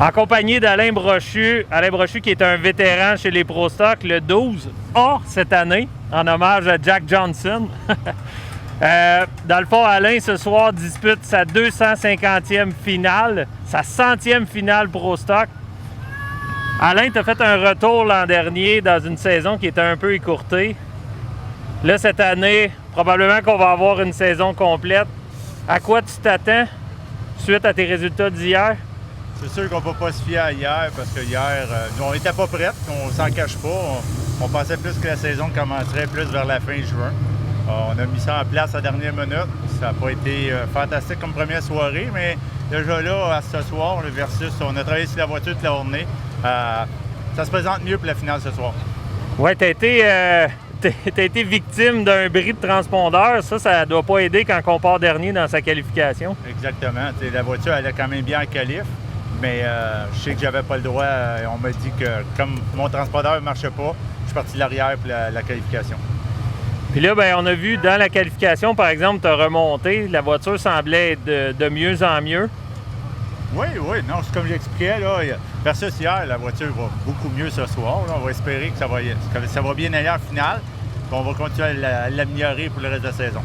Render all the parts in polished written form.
En compagnie d'Alain Brochu. Alain Brochu qui est un vétéran chez les Pro Stock, le 12A cette année, en hommage à Jack Johnson. Dans le fond, Alain, ce soir, dispute sa 250e finale, sa 100e finale Pro Stock. Alain, tu as fait un retour l'an dernier dans une saison qui était un peu écourtée. Là, cette année, probablement qu'on va avoir une saison complète. À quoi tu t'attends suite à tes résultats d'hier? C'est sûr qu'on ne peut pas se fier à hier parce que hier, on n'était pas prêts, on s'en cache pas. On pensait plus que la saison commencerait plus vers la fin juin. On a mis ça en place à la dernière minute. Ça n'a pas été fantastique comme première soirée, mais déjà là, à ce soir, le versus, on a travaillé sur la voiture toute la journée. Ça se présente mieux pour la finale ce soir. Oui, tu as été victime d'un bris de transpondeur. Ça ne doit pas aider quand on part dernier dans sa qualification. Exactement. T'sais, la voiture, elle est quand même bien en qualif, mais je sais que j'avais pas le droit. On m'a dit que comme mon transpondeur ne marchait pas, je suis parti de l'arrière pour la qualification. Puis là, bien, on a vu dans la qualification, par exemple, tu as remonté. La voiture semblait être de mieux en mieux. Oui, non, c'est comme j'expliquais, là, versus hier, la voiture va beaucoup mieux ce soir. Là. On va espérer que ça va bien aller en finale. On va continuer à l'améliorer pour le reste de la saison.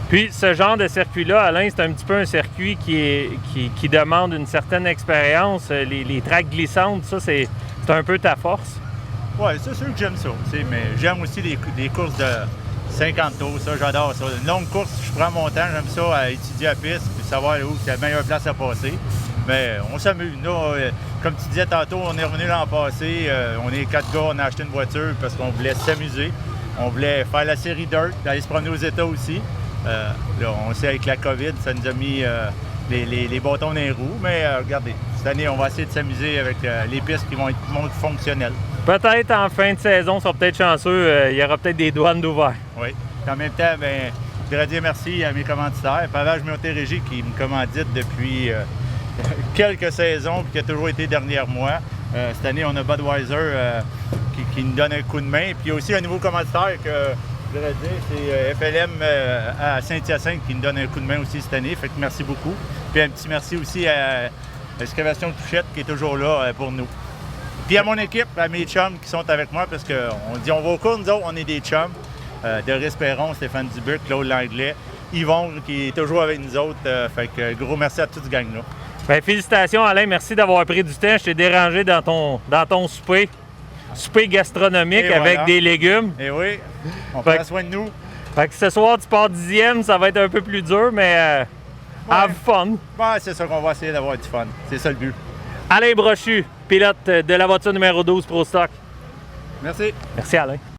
Puis, ce genre de circuit-là, Alain, c'est un petit peu un circuit qui demande une certaine expérience. Les tracks glissantes, ça, c'est un peu ta force. Oui, c'est sûr que j'aime ça. Mais j'aime aussi les courses de 50 tours, ça, j'adore ça. Une longue course, je prends mon temps, j'aime ça, à étudier la piste, puis savoir où c'est la meilleure place à passer. Mais on s'amuse. Comme tu disais tantôt, on est revenu l'an passé. On est 4 gars, on a acheté une voiture parce qu'on voulait s'amuser. On voulait faire la série Dirt, aller se promener aux États aussi. Là, on sait avec la COVID, ça nous a mis les bâtons dans les roues. Mais regardez, cette année, on va essayer de s'amuser avec les pistes qui vont être fonctionnelles. Peut-être en fin de saison, ça sera peut-être chanceux, il y aura peut-être des douanes d'ouvert. Oui. En même temps, je voudrais dire merci à mes commanditaires. Pavage Montérégie qui me commandite depuis quelques saisons et qui a toujours été derrière moi. Cette année, on a Budweiser qui nous donne un coup de main. Puis il y a aussi un nouveau commanditaire que je voudrais dire, c'est FLM à Saint-Hyacinthe qui nous donne un coup de main aussi cette année. Fait que merci beaucoup. Puis un petit merci aussi à l'Excavation Touchette qui est toujours là pour nous. Puis à mon équipe, à mes chums qui sont avec moi, parce qu'on dit on va au cours, nous autres, on est des chums. Doris Perron, Stéphane Dubuc, Claude Langlais, Yvon qui est toujours avec nous autres. Fait que gros merci à toute ce gang-là. Bien, félicitations Alain, merci d'avoir pris du temps. Je t'ai dérangé dans ton souper gastronomique et avec des légumes. Et oui, on prend soin de nous. Fait que ce soir, tu pars 10e, ça va être un peu plus dur, mais have fun. Ouais, c'est ça qu'on va essayer d'avoir du fun. C'est ça le but. Alain Brochu, pilote de la voiture numéro 12 Pro Stock. Merci. Merci Alain.